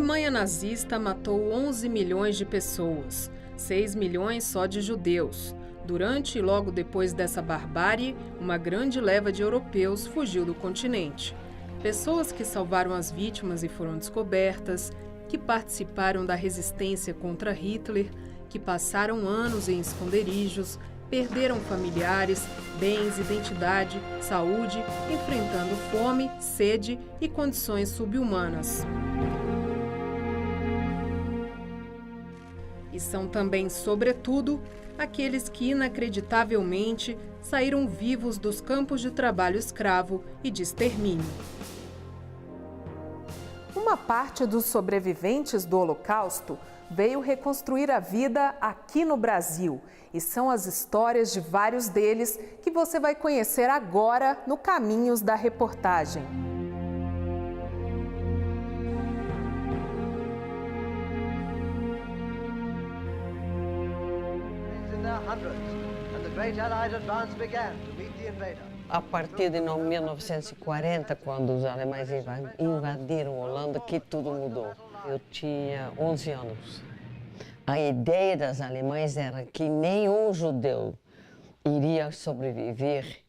Alemanha nazista matou 11 milhões de pessoas, 6 milhões só de judeus. Durante e logo depois dessa barbárie, uma grande leva de europeus fugiu do continente. Pessoas que salvaram as vítimas e foram descobertas, que participaram da resistência contra Hitler, que passaram anos em esconderijos, perderam familiares, bens, identidade, saúde, enfrentando fome, sede e condições subhumanas. E são também, sobretudo, aqueles que inacreditavelmente saíram vivos dos campos de trabalho escravo e de extermínio. Uma parte dos sobreviventes do Holocausto veio reconstruir a vida aqui no Brasil. E são as histórias de vários deles que você vai conhecer agora no Caminhos da Reportagem. A partir de 1940, quando os alemães invadiram a Holanda, que tudo mudou. Eu tinha 11 anos. A ideia das alemães era que nenhum judeu iria sobreviver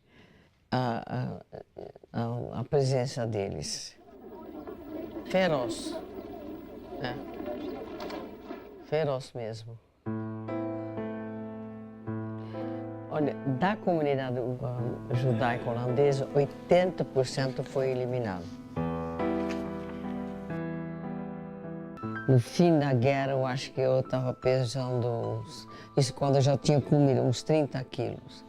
à presença deles. Feroz, né? Feroz mesmo. Olha, da comunidade judaica holandesa, 80% foi eliminado. No fim da guerra, eu acho que eu estava pesando, isso quando eu já tinha comido, uns 30 quilos.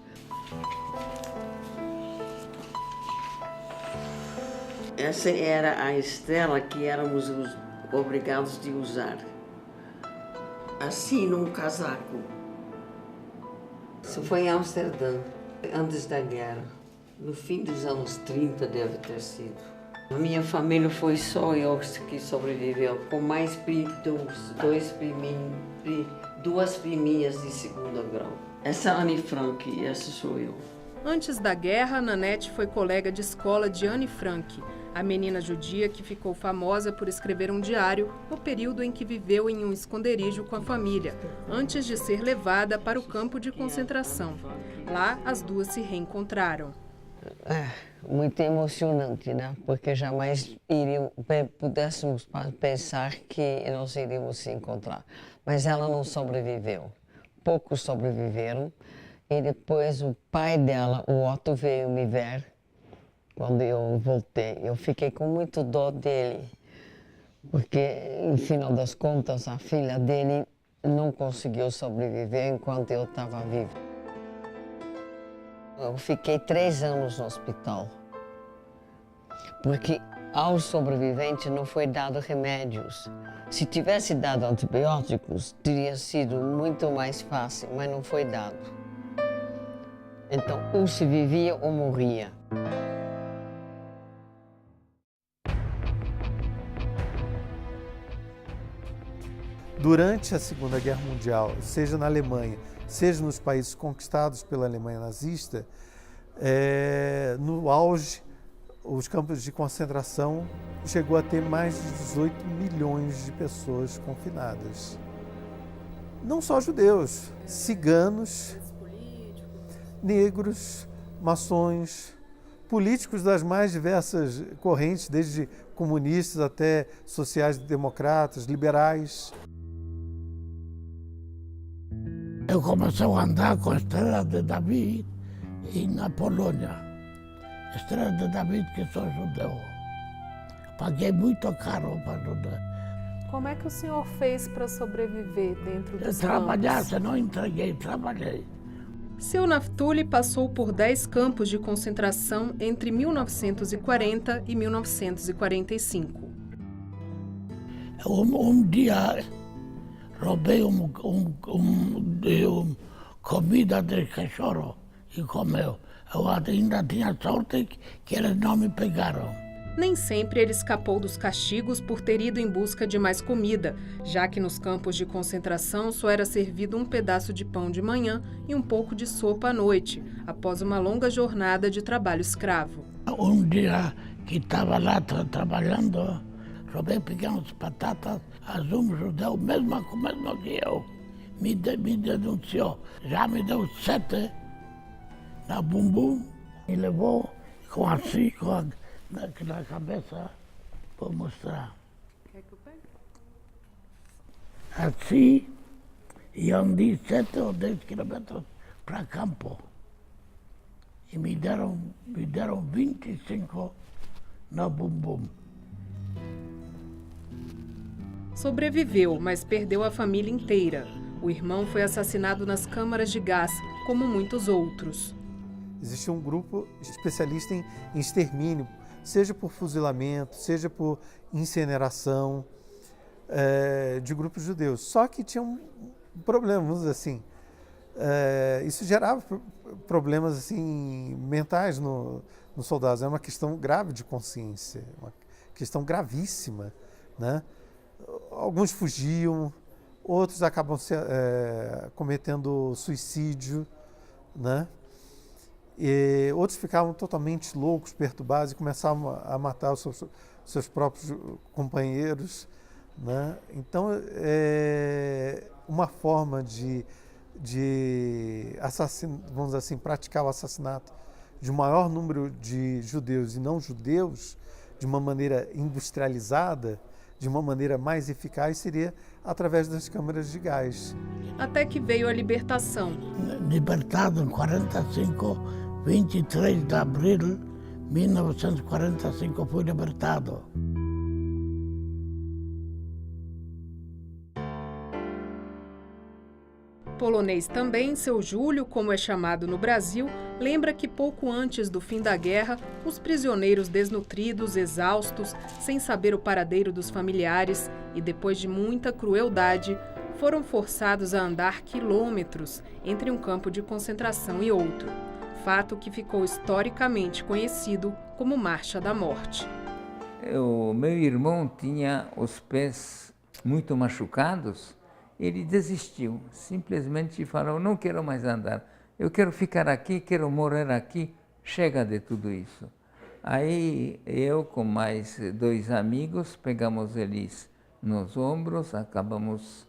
Essa era a estrela que éramos obrigados de usar. Assim, num casaco. Isso foi em Amsterdã, antes da guerra. No fim dos anos 30 deve ter sido. A minha família foi só eu que sobreviveu, com mais duas priminhas de segundo grau. Essa é a Anne Frank e essa sou eu. Antes da guerra, Nanette foi colega de escola de Anne Frank, a menina judia que ficou famosa por escrever um diário no período em que viveu em um esconderijo com a família, antes de ser levada para o campo de concentração. Lá, as duas se reencontraram. Muito emocionante, né? Porque jamais pudéssemos pensar que nós iríamos se encontrar. Mas ela não sobreviveu. Poucos sobreviveram. E depois o pai dela, o Otto, veio me ver quando eu voltei. Eu fiquei com muito dó dele, porque, no final das contas, a filha dele não conseguiu sobreviver enquanto eu estava viva. Eu fiquei 3 anos no hospital, porque aos sobreviventes não foi dado remédios. Se tivesse dado antibióticos, teria sido muito mais fácil, mas não foi dado. Então, ou se vivia ou morria. Durante a Segunda Guerra Mundial, seja na Alemanha, seja nos países conquistados pela Alemanha nazista, no auge, os campos de concentração chegou a ter mais de 18 milhões de pessoas confinadas. Não só judeus, ciganos, negros, maçons, políticos das mais diversas correntes, desde comunistas até sociais-democratas, liberais. Eu comecei a andar com a Estrela de David na Polônia. Estrela de David, que sou judeu. Paguei muito caro para ajudar. Como é que o senhor fez para sobreviver dentro dos Trabalhar, campos? se não entreguei, trabalhei. Seu Naftuli passou por 10 campos de concentração entre 1940 e 1945. Um dia roubei comida de cachorro e comeu. Eu ainda tinha sorte que eles não me pegaram. Nem sempre ele escapou dos castigos por ter ido em busca de mais comida, já que nos campos de concentração só era servido um pedaço de pão de manhã e um pouco de sopa à noite, após uma longa jornada de trabalho escravo. Um dia que estava lá trabalhando, bem pequenas batatas, um judeu, mesmo que eu, me denunciou. Já me deu 7 na bumbum e levou na cabeça, vou mostrar. Quer que eu pegue? Assim, e andei 7 ou 10 quilômetros para campo. E me deram 25 na bumbum. Sobreviveu, mas perdeu a família inteira. O irmão foi assassinado nas câmaras de gás, como muitos outros. Existia um grupo especialista em extermínio, seja por fuzilamento, seja por incineração de grupos judeus. Só que tinha um problema, vamos dizer assim, isso gerava problemas assim, mentais nos soldados. É uma questão grave de consciência, uma questão gravíssima, né? Alguns fugiam, outros acabam cometendo suicídio, né? E outros ficavam totalmente loucos, perturbados e começavam a matar os seus próprios companheiros, né? Então, uma forma de vamos dizer assim, praticar o assassinato de um maior número de judeus e não judeus, de uma maneira industrializada, de uma maneira mais eficaz, seria através das câmaras de gás. Até que veio a libertação. Libertado em 45, 23 de abril de 1945, fui libertado. Polonês também, seu Júlio, como é chamado no Brasil, lembra que pouco antes do fim da guerra, os prisioneiros desnutridos, exaustos, sem saber o paradeiro dos familiares e depois de muita crueldade, foram forçados a andar quilômetros entre um campo de concentração e outro. Fato que ficou historicamente conhecido como Marcha da Morte. O meu irmão tinha os pés muito machucados. Ele desistiu, simplesmente falou, não quero mais andar, eu quero ficar aqui, quero morrer aqui, chega de tudo isso. Aí eu com mais 2 amigos, pegamos eles nos ombros, acabamos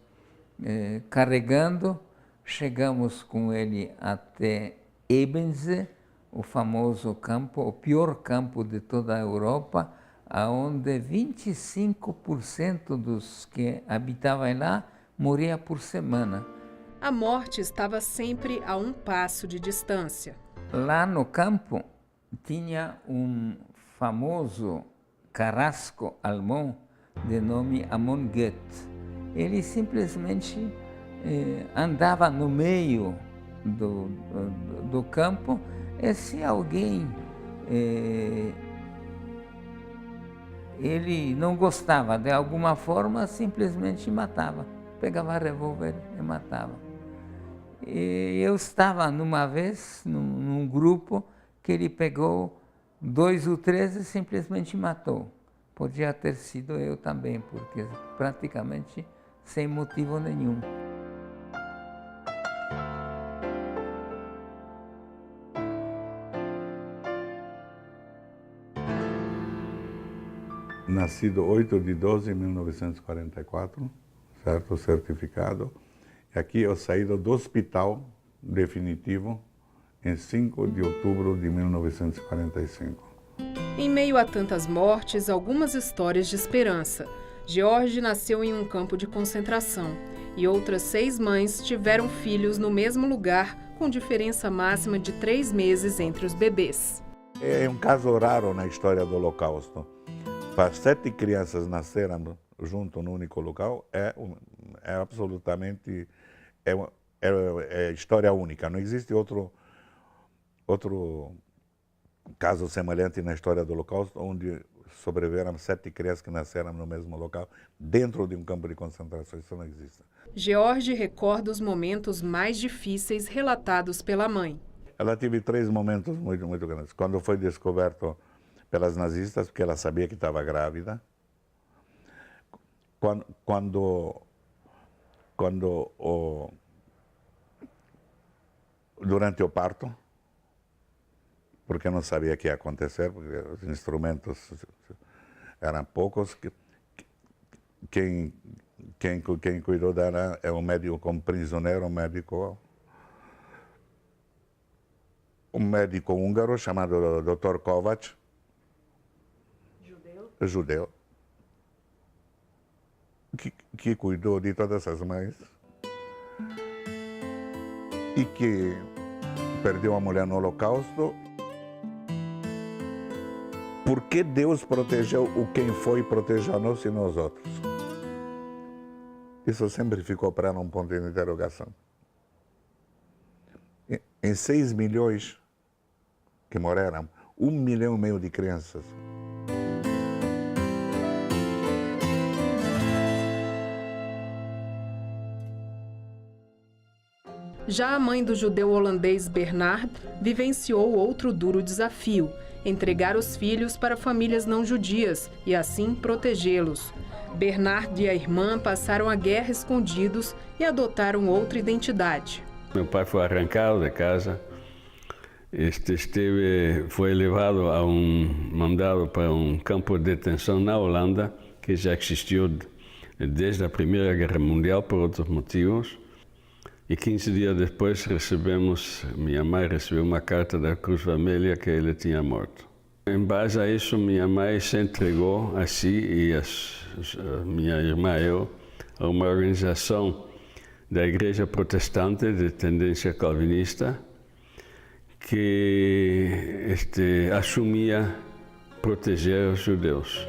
carregando, chegamos com ele até Ebensee, o famoso campo, o pior campo de toda a Europa, onde 25% dos que habitavam lá morria por semana. A morte estava sempre a um passo de distância. Lá no campo tinha um famoso carrasco alemão de nome Amon Goethe. Ele simplesmente andava no meio do campo e se alguém ele não gostava de alguma forma, simplesmente matava. Pegava revólver e matava. E eu estava numa vez num grupo que ele pegou 2 ou 3 e simplesmente matou. Podia ter sido eu também, porque praticamente sem motivo nenhum. Nascido 8 de 12 de 1944, certo? Certificado. E aqui eu saí do hospital definitivo em 5 de outubro de 1945. Em meio a tantas mortes, algumas histórias de esperança. George nasceu em um campo de concentração e outras 6 mães tiveram filhos no mesmo lugar, com diferença máxima de 3 meses entre os bebês. É um caso raro na história do Holocausto. Para 7 crianças nasceram junto no único local, é absolutamente história única. Não existe outro caso semelhante na história do Holocausto, onde sobreviveram 7 crianças que nasceram no mesmo local, dentro de um campo de concentração. Isso não existe. George recorda os momentos mais difíceis relatados pela mãe. Ela teve 3 momentos muito, muito grandes. Quando foi descoberto pelas nazistas, porque ela sabia que estava grávida. Durante o parto, porque não sabia o que ia acontecer, porque os instrumentos eram poucos. quem cuidou dela é um médico como prisioneiro, um médico húngaro chamado Dr. Kovács, judeu, que cuidou de todas as mães e que perdeu a mulher no Holocausto. Por que Deus protegeu o quem foi proteger-nos e nós outros? Isso sempre ficou para ela um ponto de interrogação. Em 6 milhões que morreram, 1,5 milhão de crianças. Já a mãe do judeu holandês Bernard vivenciou outro duro desafio: entregar os filhos para famílias não judias e assim protegê-los. Bernard e a irmã passaram a guerra escondidos e adotaram outra identidade. Meu pai foi arrancado de casa, foi levado mandado para um campo de detenção na Holanda, que já existiu desde a Primeira Guerra Mundial por outros motivos. E 15 dias depois minha mãe recebeu uma carta da Cruz Vermelha que ele tinha morto. Em base a isso, minha mãe se entregou a si e minha irmã e eu a uma organização da Igreja Protestante de tendência calvinista que assumia proteger os judeus.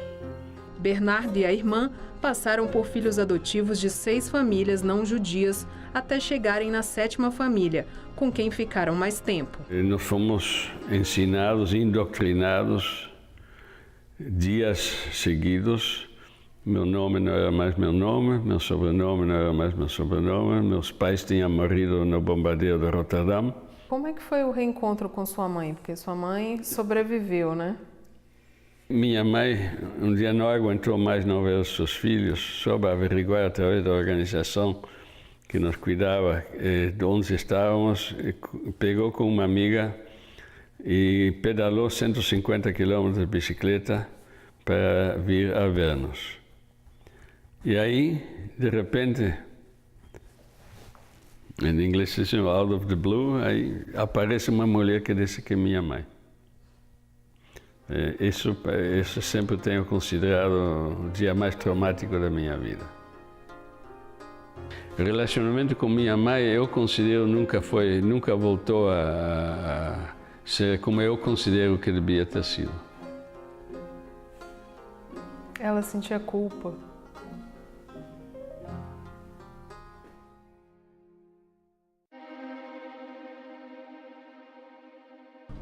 Bernard e a irmã passaram por filhos adotivos de 6 famílias não judias até chegarem na 7ª família, com quem ficaram mais tempo. Nós fomos ensinados, indoctrinados, dias seguidos. Meu nome não era mais meu nome, meu sobrenome não era mais meu sobrenome, meus pais tinham morrido no bombardeio de Rotterdam. Como é que foi o reencontro com sua mãe? Porque sua mãe sobreviveu, né? Minha mãe um dia não aguentou mais não ver os seus filhos, soube averiguar através da organização que nos cuidava de onde estávamos, pegou com uma amiga e pedalou 150 quilômetros de bicicleta para vir a ver-nos. E aí, de repente, em inglês se chama out of the blue, aí aparece uma mulher que disse que é minha mãe. Isso sempre tenho considerado o dia mais traumático da minha vida. O relacionamento com minha mãe, eu considero, nunca voltou a ser como eu considero que devia ter sido. Ela sentia culpa.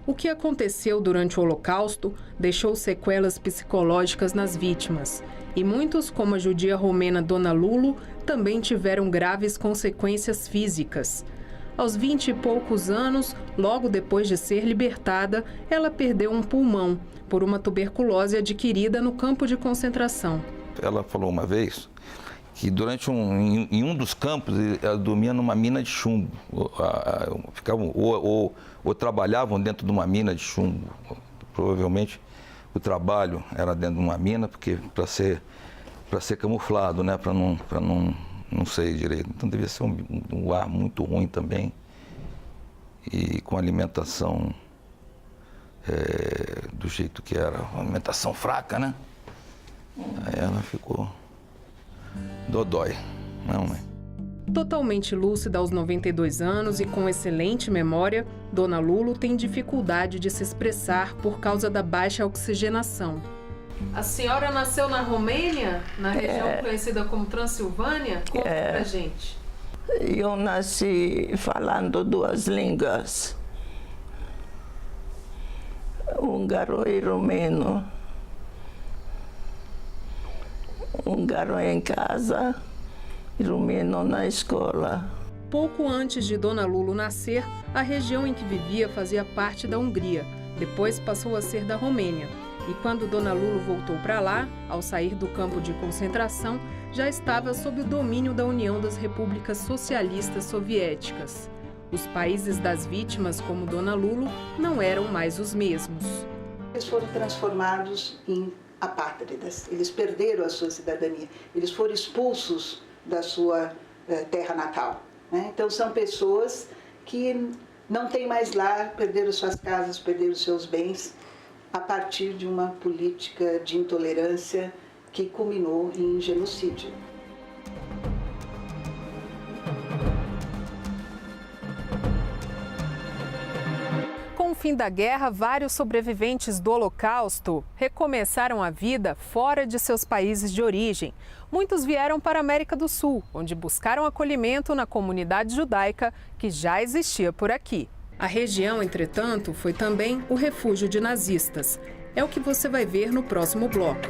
O que aconteceu durante o Holocausto deixou sequelas psicológicas nas vítimas. E muitos, como a judia romena Dona Lulo, também tiveram graves consequências físicas. Aos 20 e poucos anos, logo depois de ser libertada, ela perdeu um pulmão por uma tuberculose adquirida no campo de concentração. Ela falou uma vez que em um dos campos ela dormia numa mina de chumbo. Ficavam, ou trabalhavam dentro de uma mina de chumbo. Provavelmente o trabalho era dentro de uma mina, porque para ser camuflado, né? Para não sei direito. Então devia ser um ar muito ruim também. E com alimentação do jeito que era, uma alimentação fraca, né? Aí ela ficou dodói, não é? Totalmente lúcida aos 92 anos e com excelente memória, Dona Lulo tem dificuldade de se expressar por causa da baixa oxigenação. A senhora nasceu na Romênia, na região conhecida como Transilvânia? Conta pra gente. Eu nasci falando 2 línguas, húngaro e romeno. Húngaro em casa e romeno na escola. Pouco antes de Dona Lulo nascer, a região em que vivia fazia parte da Hungria. Depois passou a ser da Romênia. E quando Dona Lulo voltou para lá, ao sair do campo de concentração, já estava sob o domínio da União das Repúblicas Socialistas Soviéticas. Os países das vítimas, como Dona Lulo, não eram mais os mesmos. Eles foram transformados em apátridas, eles perderam a sua cidadania, eles foram expulsos da sua terra natal, né? Então são pessoas que não têm mais lar, perderam suas casas, perderam seus bens, a partir de uma política de intolerância que culminou em genocídio. Com o fim da guerra, vários sobreviventes do Holocausto recomeçaram a vida fora de seus países de origem. Muitos vieram para a América do Sul, onde buscaram acolhimento na comunidade judaica que já existia por aqui. A região, entretanto, foi também o refúgio de nazistas. É o que você vai ver no próximo bloco.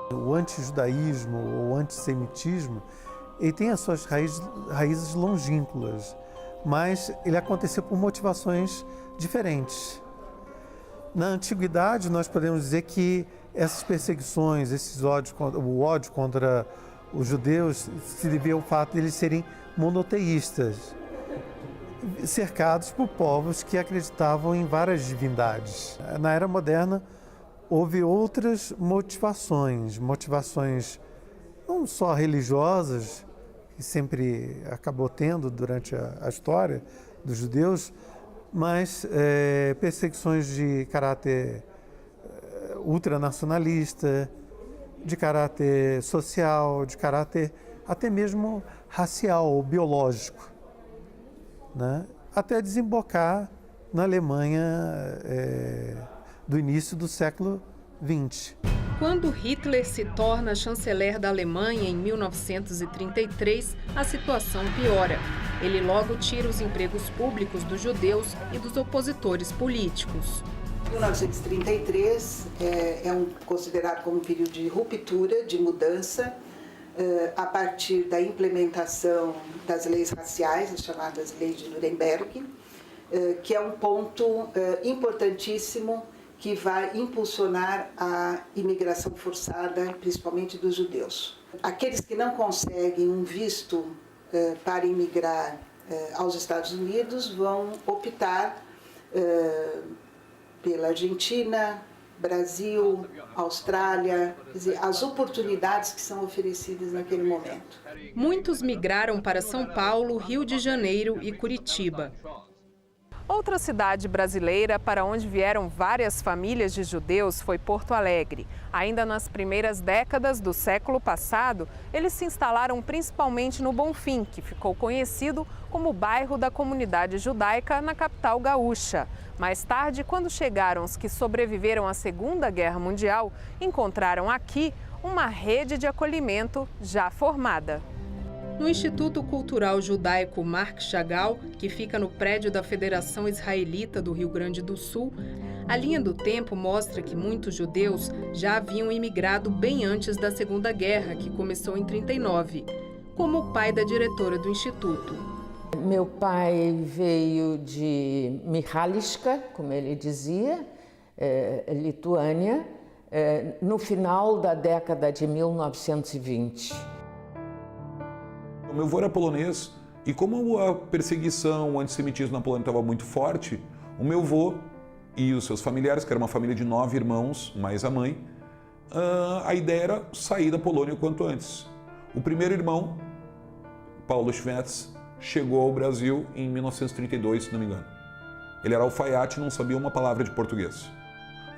O antijudaísmo ou antissemitismo, ele tem as suas raízes longínquas, mas ele aconteceu por motivações diferentes. Na antiguidade, nós podemos dizer que essas perseguições, o ódio contra os judeus se devia ao fato de eles serem monoteístas, cercados por povos que acreditavam em várias divindades. Na era moderna, houve outras motivações não só religiosas, que sempre acabou tendo durante a história dos judeus, mas perseguições de caráter ultranacionalista, de caráter social, de caráter até mesmo racial ou biológico, né? Até desembocar na Alemanha do início do século XX. Quando Hitler se torna chanceler da Alemanha em 1933, a situação piora. Ele logo tira os empregos públicos dos judeus e dos opositores políticos. 1933 considerado como um período de ruptura, de mudança, a partir da implementação das leis raciais, as chamadas leis de Nuremberg, que é um ponto importantíssimo que vai impulsionar a imigração forçada, principalmente dos judeus. Aqueles que não conseguem um visto para imigrar aos Estados Unidos vão optar pela Argentina, Brasil, Austrália, quer dizer, as oportunidades que são oferecidas naquele momento. Muitos migraram para São Paulo, Rio de Janeiro e Curitiba. Outra cidade brasileira para onde vieram várias famílias de judeus foi Porto Alegre. Ainda nas primeiras décadas do século passado, eles se instalaram principalmente no Bonfim, que ficou conhecido como o bairro da comunidade judaica na capital gaúcha. Mais tarde, quando chegaram os que sobreviveram à Segunda Guerra Mundial, encontraram aqui uma rede de acolhimento já formada. No Instituto Cultural Judaico Marc Chagall, que fica no prédio da Federação Israelita do Rio Grande do Sul, a linha do tempo mostra que muitos judeus já haviam imigrado bem antes da Segunda Guerra, que começou em 1939, como o pai da diretora do Instituto. Meu pai veio de Michaliska, como ele dizia, Lituânia, no final da década de 1920. O meu avô era polonês e como a perseguição, o antissemitismo na Polônia estava muito forte, o meu avô e os seus familiares, que era uma família de 9 irmãos, mais a mãe, a ideia era sair da Polônia o quanto antes. O primeiro irmão, Paulo Schwetz, chegou ao Brasil em 1932, se não me engano. Ele era alfaiate e não sabia uma palavra de português.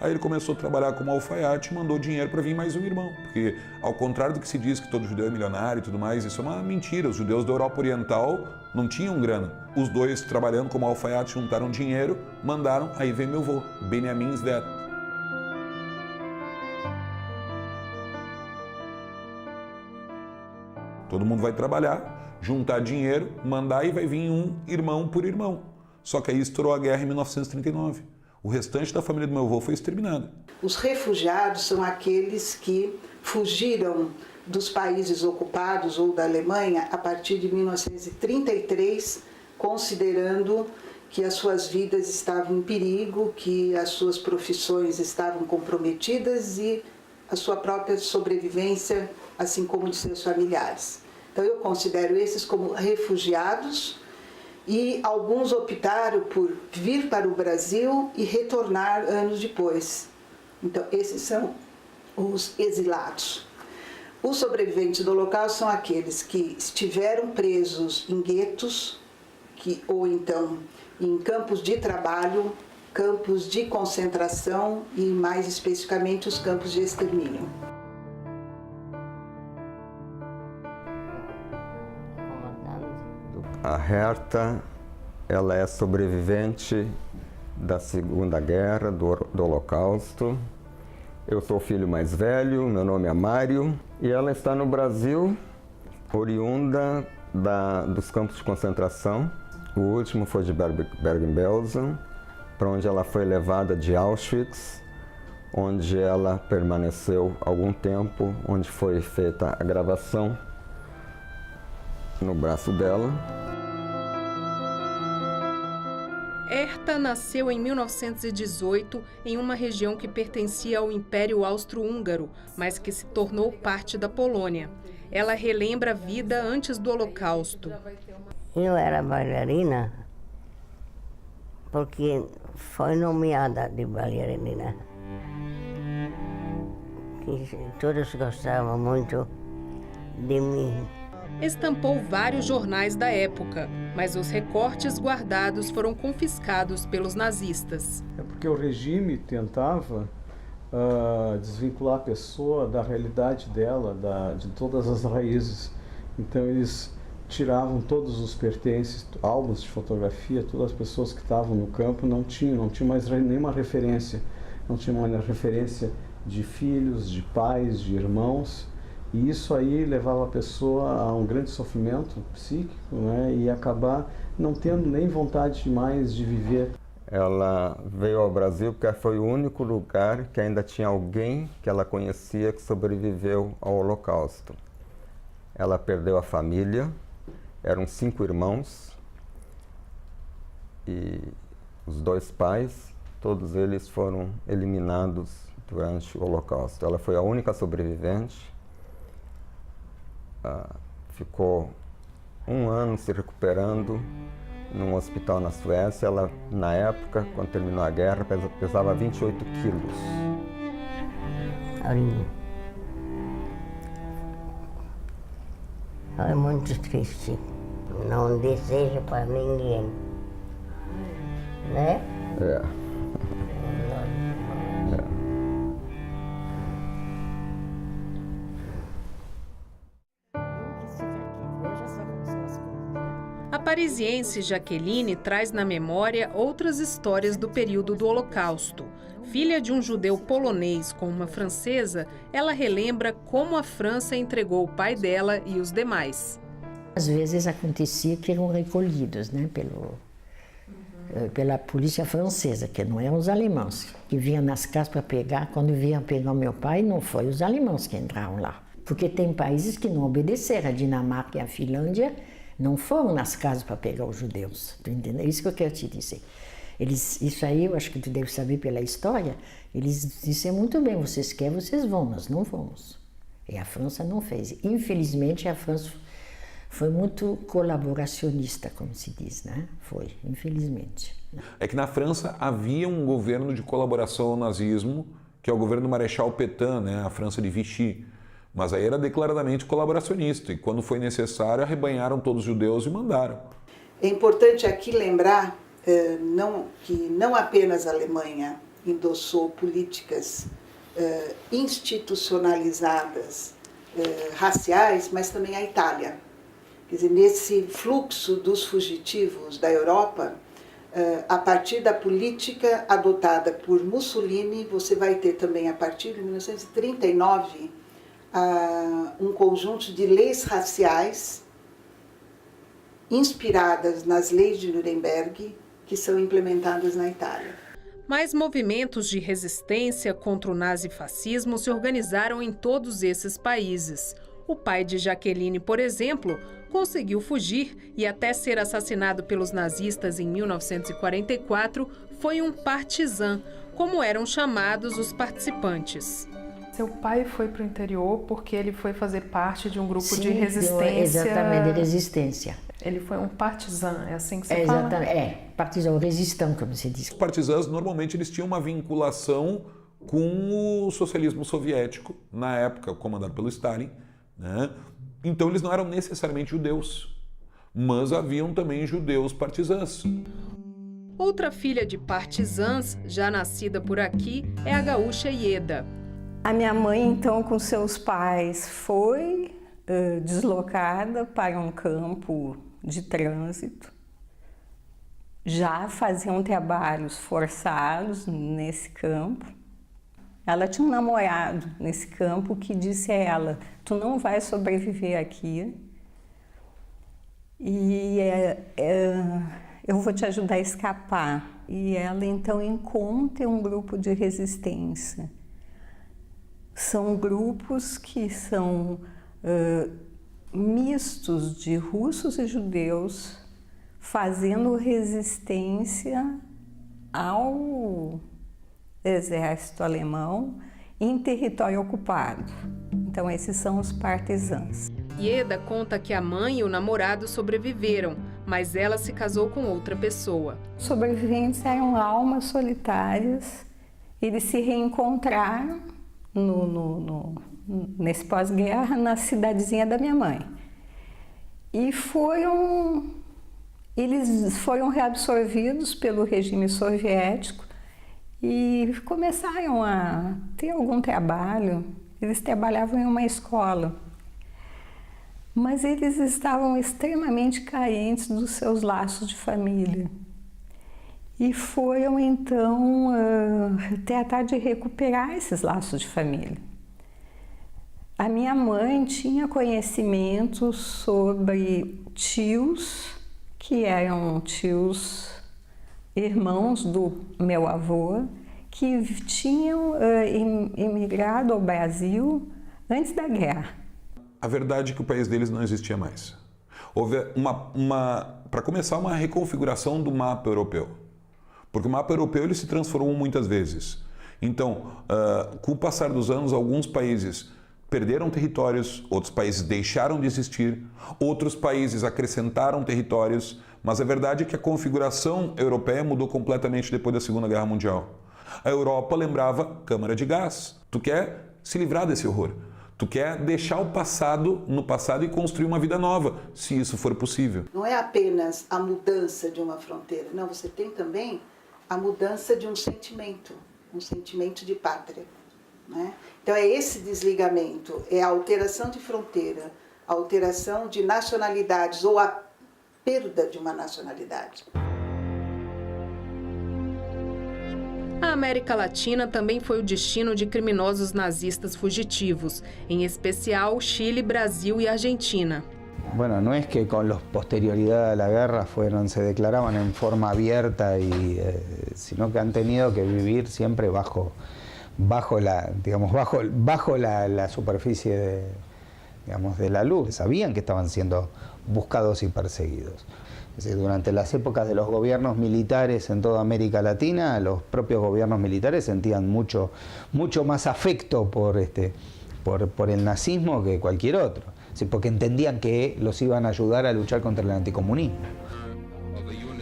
Aí ele começou a trabalhar como alfaiate e mandou dinheiro para vir mais um irmão. Porque, ao contrário do que se diz que todo judeu é milionário e tudo mais, isso é uma mentira. Os judeus da Europa Oriental não tinham grana. Os dois, trabalhando como alfaiate, juntaram dinheiro, mandaram, aí vem meu avô, Benjamin Zdet. Todo mundo vai trabalhar, juntar dinheiro, mandar e vai vir um irmão por irmão. Só que aí estourou a guerra em 1939. O restante da família do meu avô foi exterminado. Os refugiados são aqueles que fugiram dos países ocupados ou da Alemanha a partir de 1933 considerando que as suas vidas estavam em perigo, que as suas profissões estavam comprometidas e a sua própria sobrevivência, assim como de seus familiares. Então eu considero esses como refugiados e alguns optaram por vir para o Brasil e retornar anos depois. Então esses são os exilados. Os sobreviventes do Holocausto são aqueles que estiveram presos em guetos, ou então em campos de trabalho, campos de concentração e, mais especificamente, os campos de extermínio. A Herta, ela é sobrevivente da Segunda Guerra, do Holocausto. Eu sou o filho mais velho, meu nome é Mário, e ela está no Brasil, oriunda dos campos de concentração. O último foi de Bergen-Belsen, para onde ela foi levada de Auschwitz, onde ela permaneceu algum tempo, onde foi feita a gravação no braço dela. Herta nasceu em 1918 em uma região que pertencia ao Império Austro-Húngaro, mas que se tornou parte da Polônia. Ela relembra a vida antes do Holocausto. Eu era bailarina porque foi nomeada de bailarina. Todos gostavam muito de mim. Estampou vários jornais da época, mas os recortes guardados foram confiscados pelos nazistas. É porque o regime tentava desvincular a pessoa da realidade dela, de todas as raízes. Então eles tiravam todos os pertences, álbuns de fotografia, todas as pessoas que estavam no campo não tinham mais nenhuma referência. Não tinha uma referência de filhos, de pais, de irmãos. E isso aí levava a pessoa a um grande sofrimento psíquico, né? E acabar não tendo nem vontade mais de viver. Ela veio ao Brasil porque foi o único lugar que ainda tinha alguém que ela conhecia que sobreviveu ao Holocausto. Ela perdeu a família, eram 5 irmãos e os 2 pais, todos eles foram eliminados durante o Holocausto. Ela foi a única sobrevivente. Ficou 1 ano se recuperando num hospital na Suécia. Ela, na época, quando terminou a guerra, pesava 28 quilos. É muito triste. Não desejo para ninguém. Né? É. A parisiense Jaqueline traz na memória outras histórias do período do Holocausto. Filha de um judeu polonês com uma francesa, ela relembra como a França entregou o pai dela e os demais. Às vezes acontecia que eram recolhidos, né, pela polícia francesa, que não eram os alemães, que vinham nas casas para pegar. Quando vinham pegar o meu pai, não foi os alemães que entraram lá. Porque tem países que não obedeceram. A Dinamarca e a Finlândia não foram nas casas para pegar os judeus. Tu entendeu? Isso que eu quero te dizer. Isso aí eu acho que tu deve saber pela história. Eles disseram muito bem, vocês querem, vocês vão, nós não vamos. E a França não fez. Infelizmente a França foi muito colaboracionista, como se diz, né? Foi, infelizmente. É que na França havia um governo de colaboração ao nazismo, que é o governo do Marechal Pétain, né? A França de Vichy. Mas aí era declaradamente colaboracionista, e quando foi necessário arrebanharam todos os judeus e mandaram. É importante aqui lembrar que não apenas a Alemanha endossou políticas institucionalizadas raciais, mas também a Itália. Quer dizer, nesse fluxo dos fugitivos da Europa, a partir da política adotada por Mussolini, você vai ter também, a partir de 1939, um conjunto de leis raciais inspiradas nas leis de Nuremberg, que são implementadas na Itália. Mas movimentos de resistência contra o nazifascismo se organizaram em todos esses países. O pai de Jaqueline, por exemplo, conseguiu fugir e até ser assassinado pelos nazistas em 1944, foi um partizan, como eram chamados os participantes. Seu pai foi para o interior porque ele foi fazer parte de um grupo de resistência. Exatamente, de resistência. Ele foi um partizan, é assim que você fala? Exatamente, partizan, resistant, como se diz. Os partisãs, normalmente, eles tinham uma vinculação com o socialismo soviético, na época comandado pelo Stalin, né? Então eles não eram necessariamente judeus, mas haviam também judeus partisãs. Outra filha de partisãs, já nascida por aqui, é a gaúcha Ieda. A minha mãe, então, com seus pais, foi deslocada para um campo de trânsito. Já faziam trabalhos forçados nesse campo. Ela tinha um namorado nesse campo que disse a ela: tu não vai sobreviver aqui e eu vou te ajudar a escapar. E ela então encontra um grupo de resistência. São grupos que são mistos de russos e judeus fazendo resistência ao exército alemão em território ocupado. Então esses são os partisãs. Ieda conta que a mãe e o namorado sobreviveram, mas ela se casou com outra pessoa. Os sobreviventes eram almas solitárias, eles se reencontraram nesse pós-guerra na cidadezinha da minha mãe. E eles foram reabsorvidos pelo regime soviético e começaram a ter algum trabalho. Eles trabalhavam em uma escola, mas eles estavam extremamente carentes dos seus laços de família. E foram, então, tratar de recuperar esses laços de família. A minha mãe tinha conhecimento sobre tios, que eram tios irmãos do meu avô, que tinham emigrado ao Brasil antes da guerra. A verdade é que o país deles não existia mais. Houve para começar, uma reconfiguração do mapa europeu. Porque o mapa europeu ele se transformou muitas vezes. Então, com o passar dos anos, alguns países perderam territórios, outros países deixaram de existir, outros países acrescentaram territórios, mas a verdade é que a configuração europeia mudou completamente depois da Segunda Guerra Mundial. A Europa lembrava câmara de gás. Tu quer se livrar desse horror. Tu quer deixar o passado no passado e construir uma vida nova, se isso for possível. Não é apenas a mudança de uma fronteira, não, você tem também a mudança de um sentimento de pátria, né? Então é esse desligamento, é a alteração de fronteira, a alteração de nacionalidades ou a perda de uma nacionalidade. A América Latina também foi o destino de criminosos nazistas fugitivos, em especial Chile, Brasil e Argentina. Bueno, no es que con la posterioridad de la guerra se declaraban en forma abierta, sino que han tenido que vivir siempre bajo la superficie de la luz. Sabían que estaban siendo buscados y perseguidos. Es decir, durante las épocas de los gobiernos militares en toda América Latina, los propios gobiernos militares sentían mucho más afecto por el nazismo que cualquier otro. Porque entendían que los iban a ayudar a luchar contra el anticomunismo.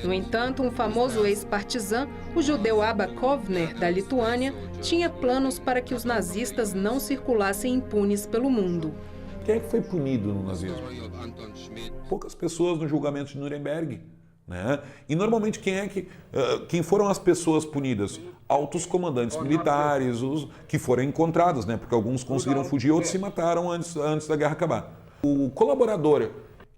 No entanto, famoso ex-partizan, o judeu Abba Kovner, da Lituânia, tinha planos para que os nazistas não circulassem impunes pelo mundo. Quem é que foi punido no nazismo? Poucas pessoas no julgamento de Nuremberg, né? E normalmente quem foram as pessoas punidas? Altos comandantes militares, os que foram encontrados, né? Porque alguns conseguiram fugir, outros se mataram antes da guerra acabar. O colaborador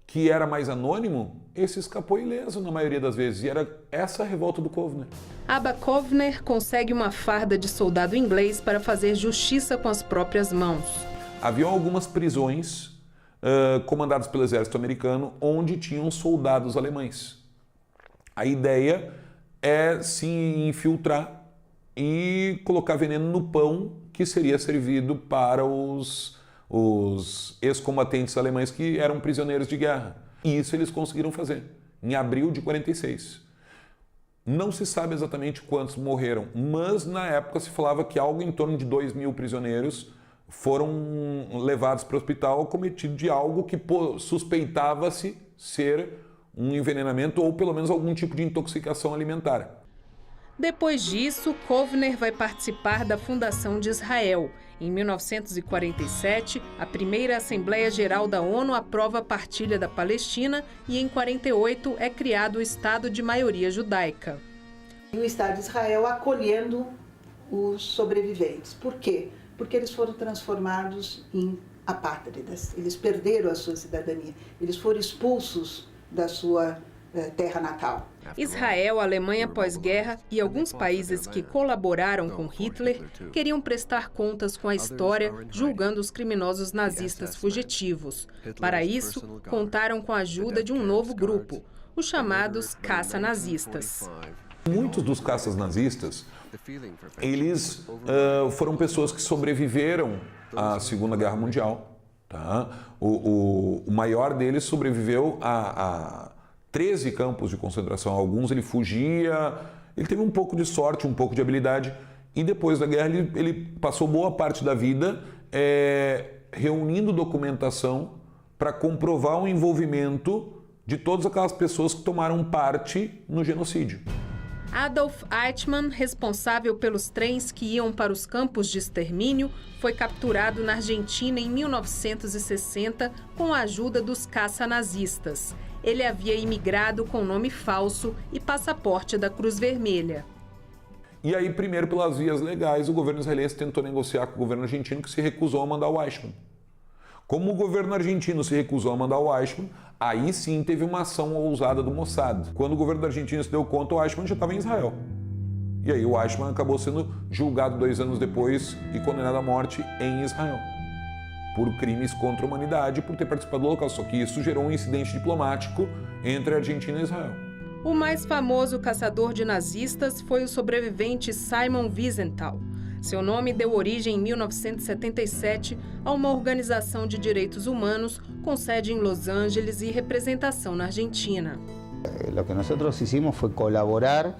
que era mais anônimo, esse escapou ileso na maioria das vezes, e era essa a revolta do Kovner. Abba Kovner consegue uma farda de soldado inglês para fazer justiça com as próprias mãos. Haviam algumas prisões comandadas pelo exército americano, onde tinham soldados alemães. A ideia é se infiltrar e colocar veneno no pão que seria servido para os os ex-combatentes alemães que eram prisioneiros de guerra. E isso eles conseguiram fazer, em abril de 46. Não se sabe exatamente quantos morreram, mas na época se falava que algo em torno de 2.000 prisioneiros foram levados para o hospital cometido de algo que suspeitava-se ser um envenenamento ou pelo menos algum tipo de intoxicação alimentar. Depois disso, Kovner vai participar da fundação de Israel. Em 1947, a primeira Assembleia Geral da ONU aprova a partilha da Palestina e em 1948 é criado o Estado de maioria judaica. E o Estado de Israel acolhendo os sobreviventes. Por quê? Porque eles foram transformados em apátridas. Eles perderam a sua cidadania. Eles foram expulsos da sua terra natal. Israel, Alemanha pós-guerra e alguns países que colaboraram com Hitler queriam prestar contas com a história, julgando os criminosos nazistas fugitivos. Para isso, contaram com a ajuda de um novo grupo, os chamados caça-nazistas. Muitos dos caças nazistas, eles foram pessoas que sobreviveram à Segunda Guerra Mundial. Tá? O maior deles sobreviveu a 13 campos de concentração. Alguns ele fugia, ele teve um pouco de sorte, um pouco de habilidade, e depois da guerra ele passou boa parte da vida reunindo documentação para comprovar o envolvimento de todas aquelas pessoas que tomaram parte no genocídio. Adolf Eichmann, responsável pelos trens que iam para os campos de extermínio, foi capturado na Argentina em 1960 com a ajuda dos caça-nazistas. Ele havia imigrado com nome falso e passaporte da Cruz Vermelha. E aí, primeiro pelas vias legais, o governo israelense tentou negociar com o governo argentino, que se recusou a mandar o Eichmann. Como o governo argentino se recusou a mandar o Eichmann, aí sim teve uma ação ousada do Mossad. Quando o governo da Argentina se deu conta, o Eichmann já estava em Israel. E aí o Eichmann acabou sendo julgado 2 anos depois e condenado à morte em Israel, por crimes contra a humanidade, por ter participado do Holocausto. Só que isso gerou um incidente diplomático entre a Argentina e Israel. O mais famoso caçador de nazistas foi o sobrevivente Simon Wiesenthal. Seu nome deu origem em 1977 a uma organização de direitos humanos com sede em Los Angeles e representação na Argentina. Lo que nosotros hicimos fue colaborar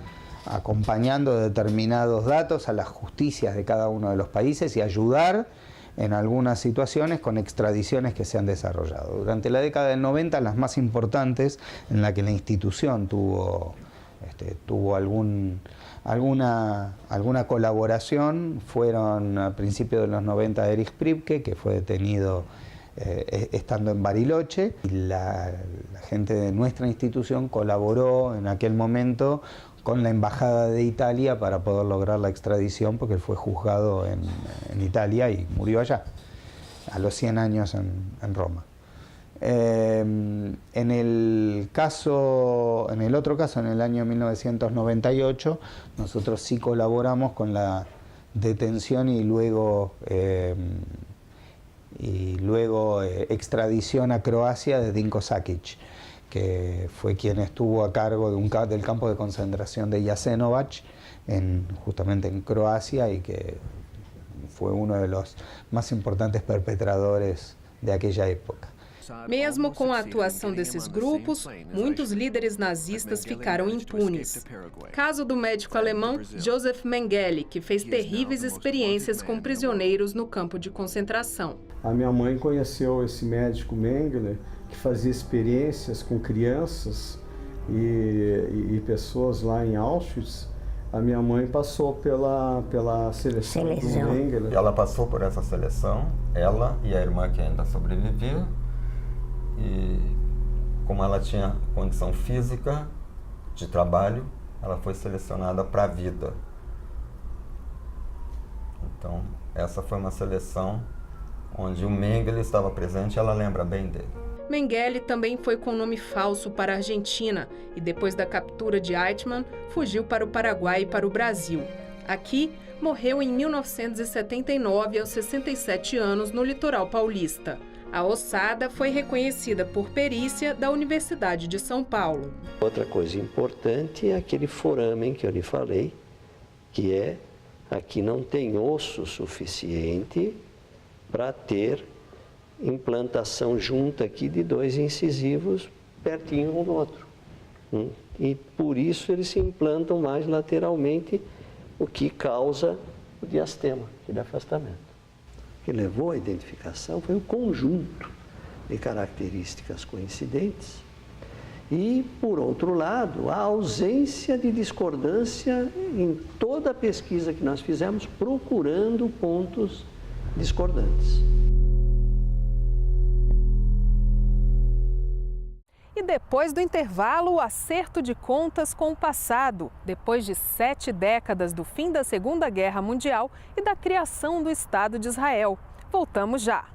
acompañando determinados datos a las justicias de cada uno de los países y ayudar en algunas situaciones con extradiciones que se han desarrollado. Durante la década del 90, las más importantes en la que la institución tuvo alguna colaboración fueron a principios de los 90 Erich Priebke, que fue detenido estando en Bariloche, y la gente de nuestra institución colaboró en aquel momento con la Embajada de Italia para poder lograr la extradición, porque él fue juzgado en Italia y murió allá, a los 100 años en Roma. En el otro caso, en el año 1998, nosotros sí colaboramos con la detención y luego extradición a Croacia de Dinko Sakic, que fue quien estuvo a cargo del campo de concentración de Jasenovac, justamente en Croacia, y que fue uno de los más importantes perpetradores de aquella época. Mesmo com a atuação desses grupos, muitos líderes nazistas ficaram impunes. Caso do médico alemão Josef Mengele, que fez terríveis experiências com prisioneiros no campo de concentração. A minha mãe conheceu esse médico Mengele, que fazia experiências com crianças e pessoas lá em Auschwitz. A minha mãe passou pela seleção do Mengele. Ela passou por essa seleção, ela e a irmã que ainda sobrevivia. E como ela tinha condição física de trabalho, ela foi selecionada para a vida. Então, essa foi uma seleção onde o Mengele estava presente, ela lembra bem dele. Mengele também foi com nome falso para a Argentina e depois da captura de Eichmann, fugiu para o Paraguai e para o Brasil. Aqui, morreu em 1979, aos 67 anos, no litoral paulista. A ossada foi reconhecida por perícia da Universidade de São Paulo. Outra coisa importante é aquele foramen que eu lhe falei, que aqui não tem osso suficiente para ter implantação junta aqui de 2 incisivos pertinho um do outro. E por isso eles se implantam mais lateralmente, o que causa o diastema, aquele afastamento. O que levou à identificação foi um conjunto de características coincidentes e, por outro lado, a ausência de discordância em toda a pesquisa que nós fizemos, procurando pontos discordantes. E depois do intervalo, o acerto de contas com o passado, depois de 7 décadas do fim da Segunda Guerra Mundial e da criação do Estado de Israel. Voltamos já.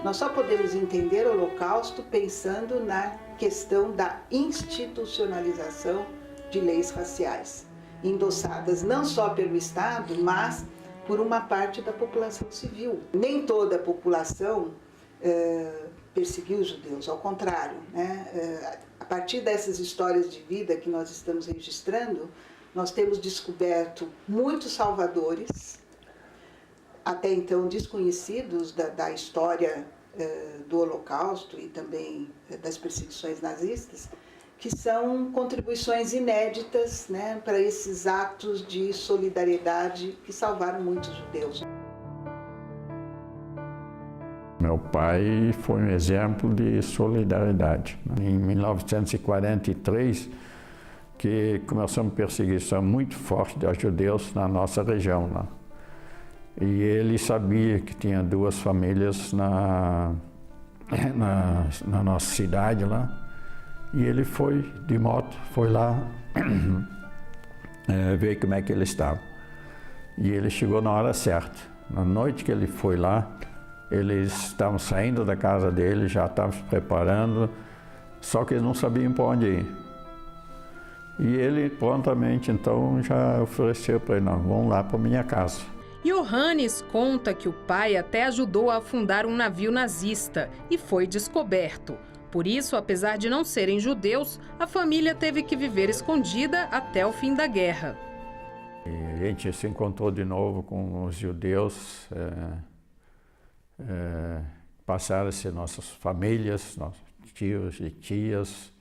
Nós só podemos entender o Holocausto pensando na questão da institucionalização de leis raciais, endossadas não só pelo Estado, mas por uma parte da população civil. Nem toda a população perseguiu os judeus, ao contrário, né? A partir dessas histórias de vida que nós estamos registrando, nós temos descoberto muitos salvadores, até então desconhecidos da história do Holocausto e também das perseguições nazistas, que são contribuições inéditas, né, para esses atos de solidariedade que salvaram muitos judeus. Meu pai foi um exemplo de solidariedade. Em 1943, que começou uma perseguição muito forte dos judeus na nossa região lá. E ele sabia que tinha 2 famílias na nossa cidade lá. E ele foi de moto, foi lá ver como é que ele estava. E ele chegou na hora certa. Na noite que ele foi lá, eles estavam saindo da casa dele, já estavam se preparando, só que eles não sabiam para onde ir. E ele prontamente então já ofereceu para ele, não, vamos lá para minha casa. Johannes conta que o pai até ajudou a afundar um navio nazista e foi descoberto. Por isso, apesar de não serem judeus, a família teve que viver escondida até o fim da guerra. E a gente se encontrou de novo com os judeus, passaram a ser nossas famílias, nossos tios e tias,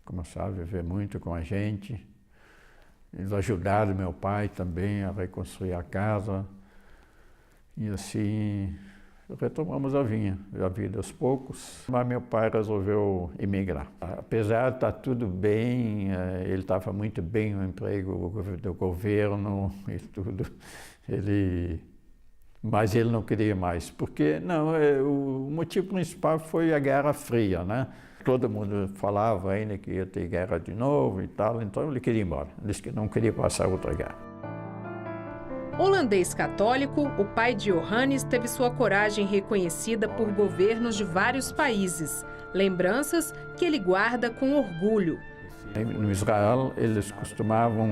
começaram a viver muito com a gente. Eles ajudaram meu pai também a reconstruir a casa. E assim, retomamos a vida aos poucos. Mas meu pai resolveu emigrar. Apesar de estar tudo bem, ele estava muito bem no emprego do governo e tudo, mas ele não queria mais. Porque, não, o motivo principal foi a Guerra Fria, né? Todo mundo falava ainda que ia ter guerra de novo e tal, então ele queria ir embora. Ele disse que não queria passar outra guerra. Holandês católico, o pai de Johannes teve sua coragem reconhecida por governos de vários países. Lembranças que ele guarda com orgulho. No Israel, eles costumavam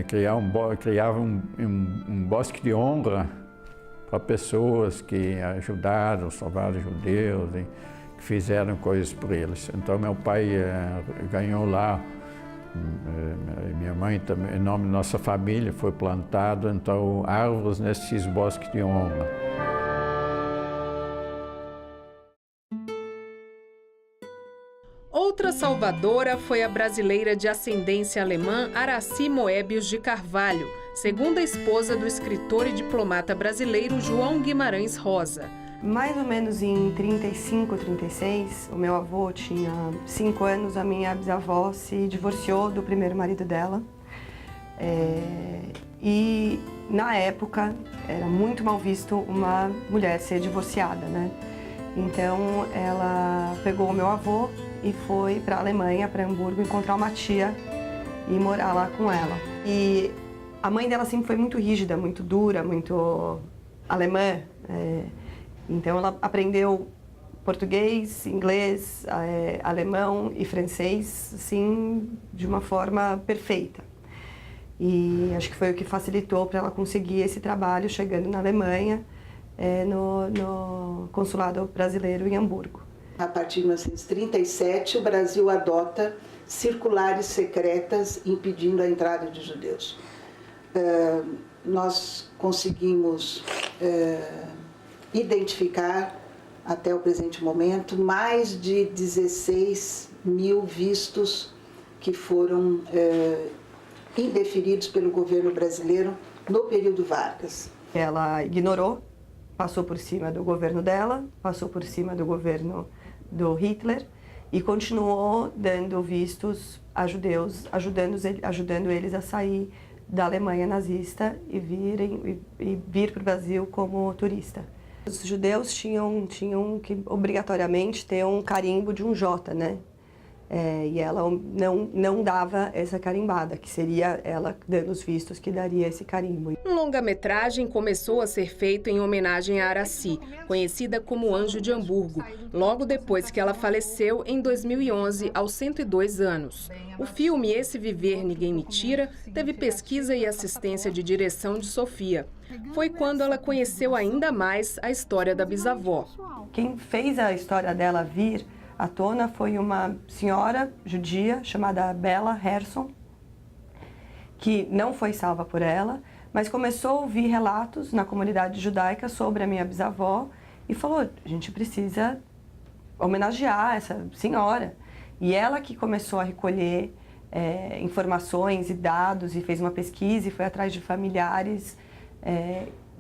criavam um bosque de honra para pessoas que ajudaram, salvaram judeus, e que fizeram coisas por eles. Então meu pai ganhou lá, minha mãe também, em nome da nossa família, foi plantado então árvores nesses bosques de honra. Outra salvadora foi a brasileira de ascendência alemã Aracy Moebius de Carvalho, segunda esposa do escritor e diplomata brasileiro João Guimarães Rosa. Mais ou menos em 35, 36, o meu avô tinha 5 anos, a minha bisavó se divorciou do primeiro marido dela. E na época era muito mal visto uma mulher ser divorciada, né? Então ela pegou o meu avô e foi para a Alemanha, para Hamburgo, encontrar uma tia e morar lá com ela. E a mãe dela sempre foi muito rígida, muito dura, muito alemã. Então ela aprendeu português, inglês, alemão e francês, assim, de uma forma perfeita. E acho que foi o que facilitou para ela conseguir esse trabalho chegando na Alemanha, no consulado brasileiro em Hamburgo. A partir de 1937, o Brasil adota circulares secretas impedindo a entrada de judeus. Nós conseguimos identificar, até o presente momento, mais de 16 mil vistos que foram indeferidos pelo governo brasileiro no período Vargas. Ela ignorou, passou por cima do governo dela, passou por cima do governo do Hitler e continuou dando vistos a judeus, ajudando eles a sair da Alemanha nazista e vir para o Brasil como turista. Os judeus tinham que obrigatoriamente ter um carimbo de um J, né? E ela não dava essa carimbada, que seria ela dando os vistos que daria esse carimbo. Um longa-metragem começou a ser feito em homenagem a Aracy, conhecida como Anjo de Hamburgo, logo depois que ela faleceu em 2011, aos 102 anos. O filme Esse Viver Ninguém Me Tira teve pesquisa e assistência de direção de Sofia. Foi quando ela conheceu ainda mais a história da bisavó. Quem fez a história dela vir à tona foi uma senhora judia chamada Bella Herson, que não foi salva por ela, mas começou a ouvir relatos na comunidade judaica sobre a minha bisavó e falou, a gente precisa homenagear essa senhora. E ela que começou a recolher informações e dados e fez uma pesquisa e foi atrás de familiares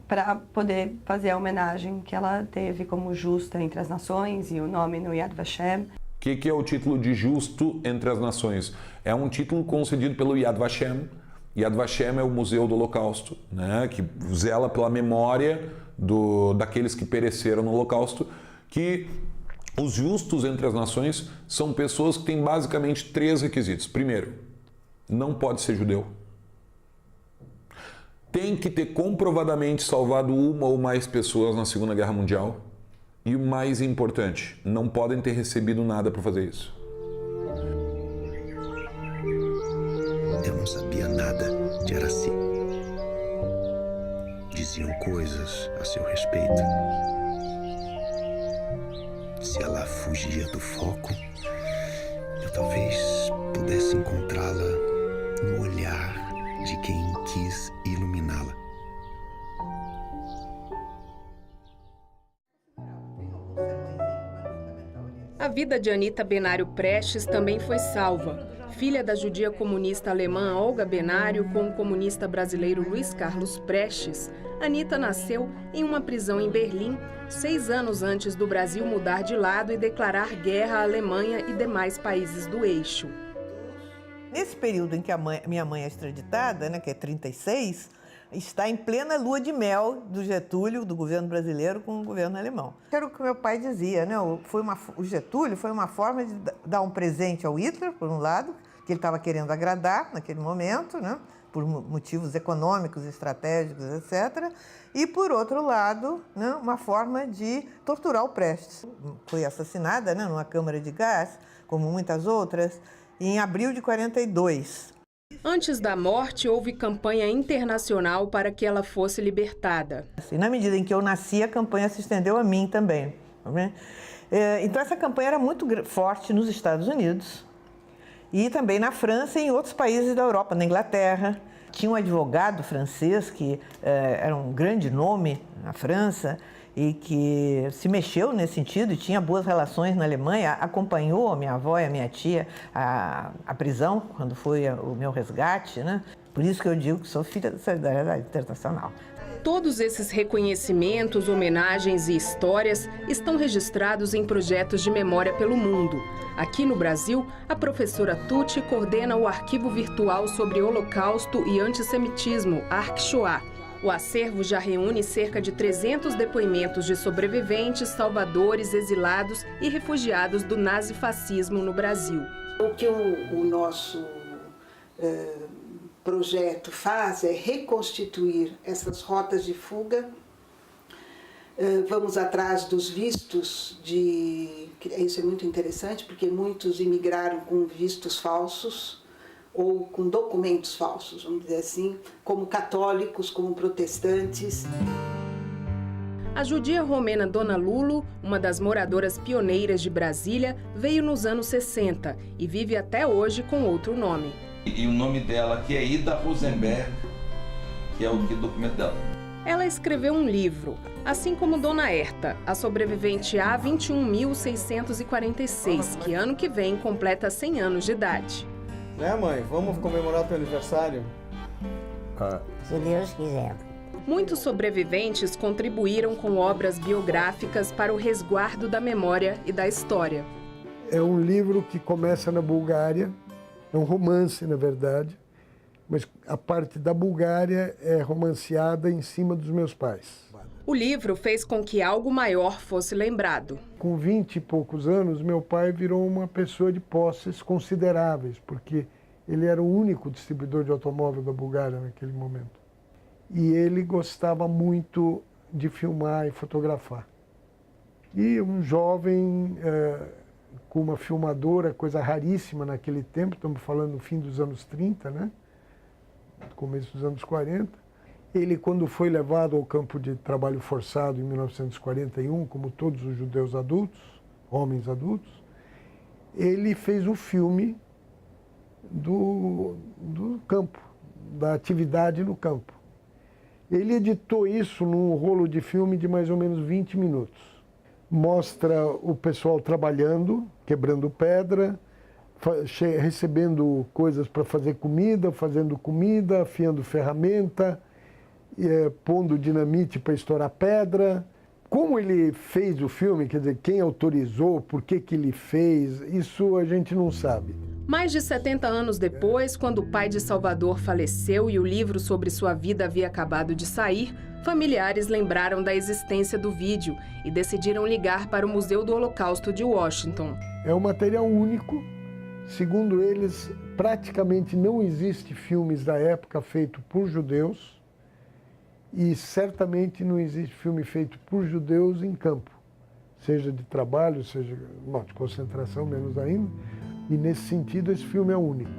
para poder fazer a homenagem que ela teve como justa entre as nações e o nome no Yad Vashem. O que é o título de justo entre as nações? É um título concedido pelo Yad Vashem. Yad Vashem é o Museu do Holocausto, né, que zela pela memória daqueles que pereceram no Holocausto, que os justos entre as nações são pessoas que têm basicamente 3 requisitos. Primeiro, não pode ser judeu. Tem que ter comprovadamente salvado uma ou mais pessoas na Segunda Guerra Mundial. E o mais importante, não podem ter recebido nada por fazer isso. Eu não sabia nada de Aracy. Diziam coisas a seu respeito. Se ela fugia do foco, eu talvez pudesse encontrá-la no olhar de quem quis iluminá-la. A vida de Anita Benário Prestes também foi salva. Filha da judia comunista alemã Olga Benário com o comunista brasileiro Luiz Carlos Prestes, Anita nasceu em uma prisão em Berlim, 6 anos antes do Brasil mudar de lado e declarar guerra à Alemanha e demais países do eixo. Nesse período em que minha mãe é extraditada, né, que é 36, está em plena lua de mel do Getúlio, do governo brasileiro, com o governo alemão. Era o que meu pai dizia, né? O Getúlio foi uma forma de dar um presente ao Hitler, por um lado, que ele estava querendo agradar naquele momento, né? Por motivos econômicos, estratégicos, etc. E, por outro lado, né, uma forma de torturar o Prestes. Foi assassinada, né, numa câmara de gás, como muitas outras, em abril de 42. Antes da morte, houve campanha internacional para que ela fosse libertada. Na medida em que eu nasci, a campanha se estendeu a mim também. Então, essa campanha era muito forte nos Estados Unidos e também na França e em outros países da Europa, na Inglaterra. Tinha um advogado francês que era um grande nome na França e que se mexeu nesse sentido e tinha boas relações na Alemanha, acompanhou a minha avó e a minha tia à prisão, quando foi o meu resgate, né? Por isso que eu digo que sou filha da Solidariedade Internacional. Todos esses reconhecimentos, homenagens e histórias estão registrados em projetos de memória pelo mundo. Aqui no Brasil, a professora Tucci coordena o Arquivo Virtual sobre Holocausto e Antissemitismo, ArcShoah. O acervo já reúne cerca de 300 depoimentos de sobreviventes, salvadores, exilados e refugiados do nazifascismo no Brasil. O que o nosso projeto faz é reconstituir essas rotas de fuga Vamos atrás dos vistos isso é muito interessante, porque muitos imigraram com vistos falsos ou com documentos falsos, vamos dizer assim, como católicos, como protestantes. A judia romena Dona Lulo, uma das moradoras pioneiras de Brasília, veio nos anos 60 e vive até hoje com outro nome. E o nome dela aqui é Ida Rosenberg, que é o documento dela. Ela escreveu um livro, assim como Dona Herta, a sobrevivente A21.646, que ano que vem completa 100 anos de idade. Né, mãe? Vamos comemorar teu aniversário? Se Deus quiser. Muitos sobreviventes contribuíram com obras biográficas para o resguardo da memória e da história. É um livro que começa na Bulgária, é um romance, na verdade, mas a parte da Bulgária é romanceada em cima dos meus pais. O livro fez com que algo maior fosse lembrado. Com 20 e poucos anos, meu pai virou uma pessoa de posses consideráveis, porque ele era o único distribuidor de automóvel da Bulgária naquele momento. E ele gostava muito de filmar e fotografar. E um jovem com uma filmadora, coisa raríssima naquele tempo, estamos falando no fim dos anos 30, né? Começo dos anos 40. Ele, quando foi levado ao campo de trabalho forçado em 1941, como todos os judeus adultos, homens adultos, ele fez o filme do campo, da atividade no campo. Ele editou isso num rolo de filme de mais ou menos 20 minutos. Mostra o pessoal trabalhando, quebrando pedra, recebendo coisas para fazer comida, fazendo comida, afiando ferramenta, pondo dinamite para estourar pedra. Como ele fez o filme, quer dizer, quem autorizou, por que ele fez, isso a gente não sabe. Mais de 70 anos depois, quando o pai de Salvador faleceu e o livro sobre sua vida havia acabado de sair, familiares lembraram da existência do vídeo e decidiram ligar para o Museu do Holocausto de Washington. É um material único. Segundo eles, praticamente não existe filmes da época feito por judeus e certamente não existe filme feito por judeus em campo, seja de trabalho, seja de concentração, menos ainda. E, nesse sentido, esse filme é único.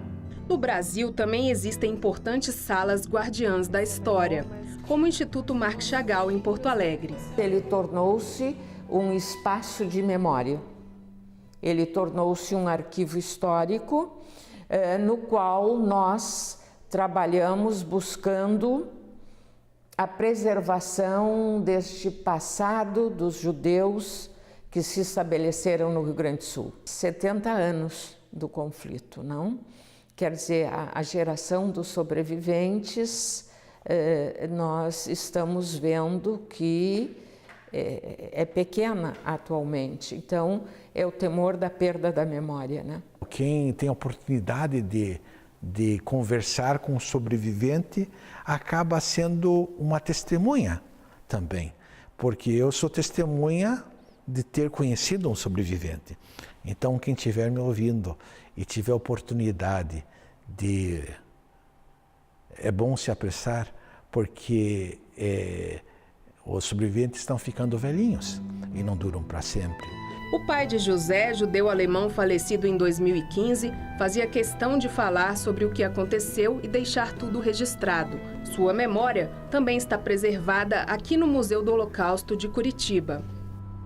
No Brasil, também existem importantes salas guardiãs da história, como o Instituto Marc Chagall, em Porto Alegre. Ele tornou-se um espaço de memória. Ele tornou-se um arquivo histórico no qual nós trabalhamos buscando a preservação deste passado dos judeus que se estabeleceram no Rio Grande do Sul. 70 anos do conflito, não? Quer dizer, a geração dos sobreviventes, nós estamos vendo que é pequena atualmente. Então, é o temor da perda da memória, né? Quem tem a oportunidade de conversar com o sobrevivente acaba sendo uma testemunha também, porque eu sou testemunha de ter conhecido um sobrevivente. Então, quem estiver me ouvindo e tiver oportunidade de... É bom se apressar, porque os sobreviventes estão ficando velhinhos e não duram para sempre. O pai de José, judeu alemão falecido em 2015, fazia questão de falar sobre o que aconteceu e deixar tudo registrado. Sua memória também está preservada aqui no Museu do Holocausto de Curitiba.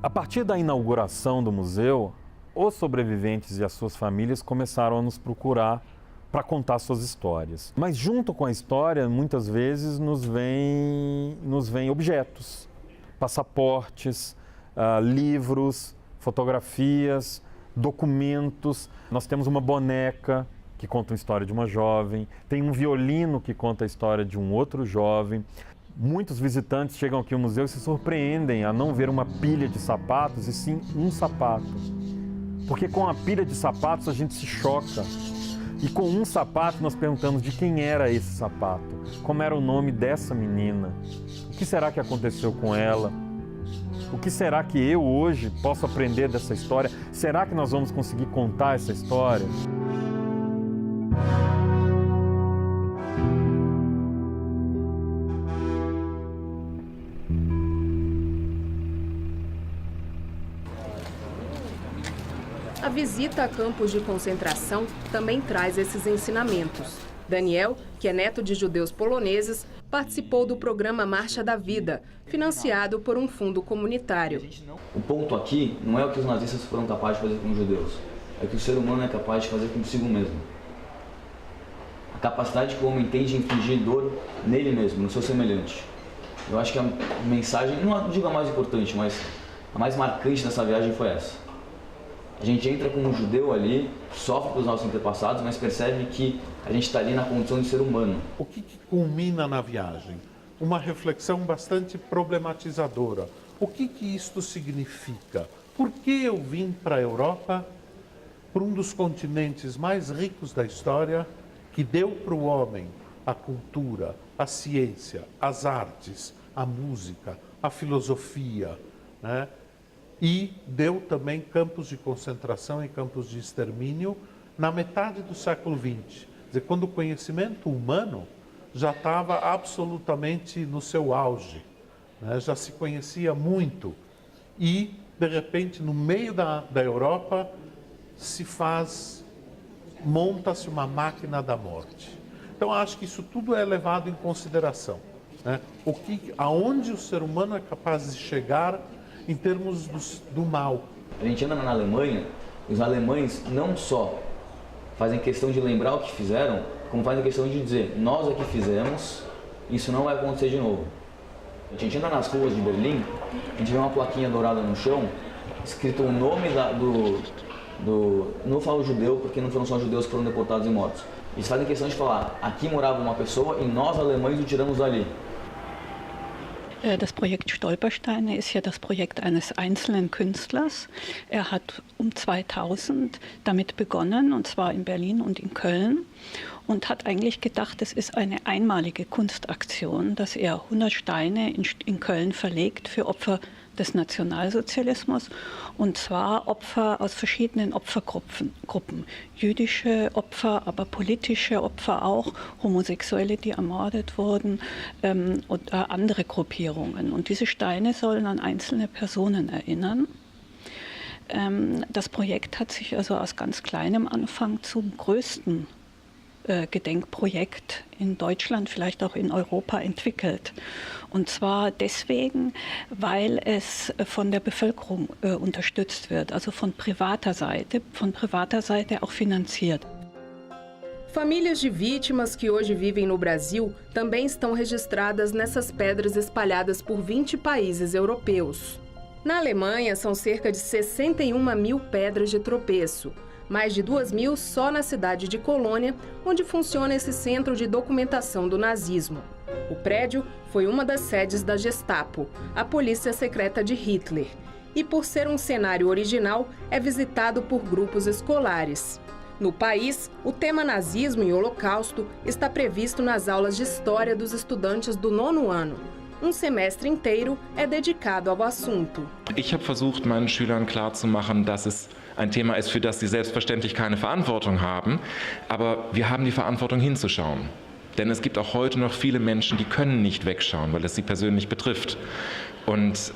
A partir da inauguração do museu, os sobreviventes e as suas famílias começaram a nos procurar para contar suas histórias. Mas junto com a história, muitas vezes nos vêm objetos, passaportes, livros, fotografias, documentos. Nós temos uma boneca que conta a história de uma jovem, tem um violino que conta a história de um outro jovem. Muitos visitantes chegam aqui ao museu e se surpreendem a não ver uma pilha de sapatos, e sim um sapato. Porque com a pilha de sapatos a gente se choca. E com um sapato nós perguntamos de quem era esse sapato, como era o nome dessa menina, o que será que aconteceu com ela, o que será que eu hoje posso aprender dessa história, será que nós vamos conseguir contar essa história? visita a campos de concentração também traz esses ensinamentos. Daniel, que é neto de judeus poloneses, participou do programa Marcha da Vida, financiado por um fundo comunitário. O ponto aqui não é o que os nazistas foram capazes de fazer com os judeus, é o que o ser humano é capaz de fazer consigo mesmo. A capacidade que o homem tem de infligir dor nele mesmo, no seu semelhante. Eu acho que a mensagem, não digo a mais importante, mas a mais marcante dessa viagem foi essa. A gente entra como um judeu ali, sofre com os nossos antepassados, mas percebe que a gente está ali na condição de ser humano. O que culmina na viagem? Uma reflexão bastante problematizadora. O que isto significa? Por que eu vim para a Europa, para um dos continentes mais ricos da história, que deu para o homem a cultura, a ciência, as artes, a música, a filosofia, né? E deu também campos de concentração e campos de extermínio na metade do século XX. Quer dizer, quando o conhecimento humano já estava absolutamente no seu auge, né? Já se conhecia muito. E, de repente, no meio da Europa, monta-se uma máquina da morte. Então, acho que isso tudo é levado em consideração, né? Aonde o ser humano é capaz de chegar em termos do mal. A gente anda na Alemanha, os alemães não só fazem questão de lembrar o que fizeram, como fazem questão de dizer, nós é que fizemos, isso não vai acontecer de novo. A gente anda nas ruas de Berlim, a gente vê uma plaquinha dourada no chão, escrito o nome não falo judeu, porque não foram só judeus que foram deportados e mortos. Eles fazem questão de falar, aqui morava uma pessoa e nós alemães o tiramos dali. Das Projekt Stolpersteine ist ja das Projekt eines einzelnen Künstlers. Er hat 2000 damit begonnen, und zwar in Berlin und in Köln, und hat eigentlich gedacht, es ist eine einmalige Kunstaktion, dass er 100 Steine in Köln verlegt für Opfer des Nationalsozialismus, und zwar Opfer aus verschiedenen Opfergruppen. Jüdische Opfer, aber politische Opfer auch, Homosexuelle, die ermordet wurden, und andere Gruppierungen. Und diese Steine sollen an einzelne Personen erinnern. Das Projekt hat sich also aus ganz kleinem Anfang zum größten Gedenkprojekt in Deutschland, vielleicht auch in Europa entwickelt. Und zwar deswegen, weil es von der Bevölkerung unterstützt wird, also von privater Seite auch finanziert. Famílias de vítimas que hoje vivem no Brasil também estão registradas nessas pedras espalhadas por 20 países europeus. Na Alemanha, são cerca de 61 mil pedras de tropeço. Mais de 2.000 só na cidade de Colônia, onde funciona esse centro de documentação do nazismo. O prédio foi uma das sedes da Gestapo, a polícia secreta de Hitler. E por ser um cenário original, é visitado por grupos escolares. No país, o tema nazismo e holocausto está previsto nas aulas de história dos estudantes do 9º ano. Um semestre inteiro é dedicado ao assunto. Ich habe versucht, meinen Schülern klarzumachen, dass es ein Thema ist, für das sie selbstverständlich keine Verantwortung haben, aber wir haben die Verantwortung hinzuschauen. Denn es gibt auch heute noch viele Menschen, die können nicht wegschauen, weil es sie persönlich betrifft. Und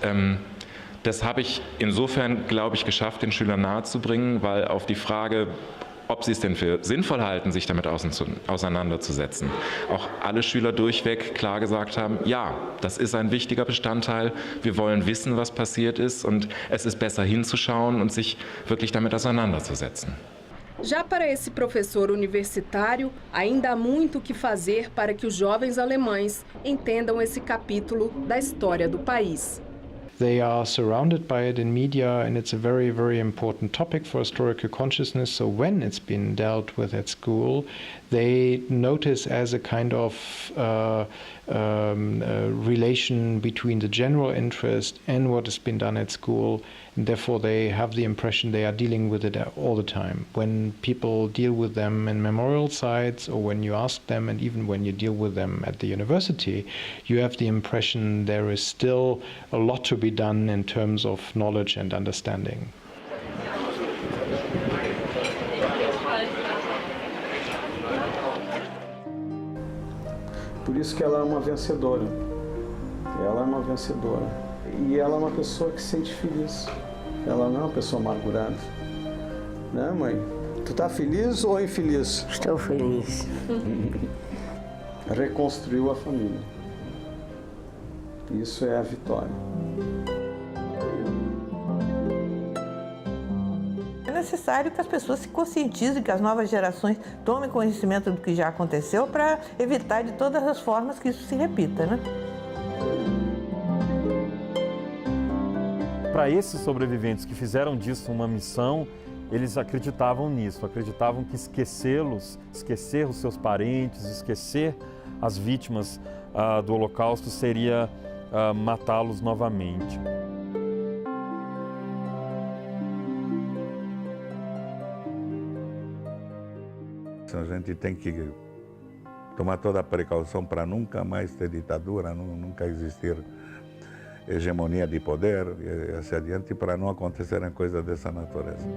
das habe ich insofern, glaube ich, geschafft, den Schülern nahezubringen, weil auf die Frage, ob sie es denn für sinnvoll halten, sich damit auseinanderzusetzen, auch alle Schüler durchweg klar gesagt haben, ja, das ist ein wichtiger Bestandteil, wir wollen wissen, was passiert ist, und es ist besser hinzuschauen und sich wirklich damit auseinanderzusetzen. Já para esse professor universitário, ainda há muito o que fazer para que os jovens alemães entendam esse capítulo da história do país. They are surrounded by it in media, and it's a very, very important topic for historical consciousness. So when it's been dealt with at school, they notice as a kind of relation between the general interest and what has been done at school, and therefore they have the impression they are dealing with it all the time. When people deal with them in memorial sites, or when you ask them, and even when you deal with them at the university, you have the impression there is still a lot to be done in terms of knowledge and understanding. Por isso que ela é uma vencedora. Ela é uma vencedora. E ela é uma pessoa que se sente feliz. Ela não é uma pessoa amargurada. Né, mãe? Tu tá feliz ou infeliz? Estou feliz. Reconstruiu a família. Isso é a vitória. É necessário que as pessoas se conscientizem, que as novas gerações tomem conhecimento do que já aconteceu para evitar de todas as formas que isso se repita, né? Para esses sobreviventes que fizeram disso uma missão, eles acreditavam nisso, acreditavam que esquecer os seus parentes, esquecer as vítimas do Holocausto seria matá-los novamente. A gente tem que tomar toda a precaução para nunca mais ter ditadura, nunca existir hegemonia de poder e assim adiante, para não acontecerem coisas dessa natureza.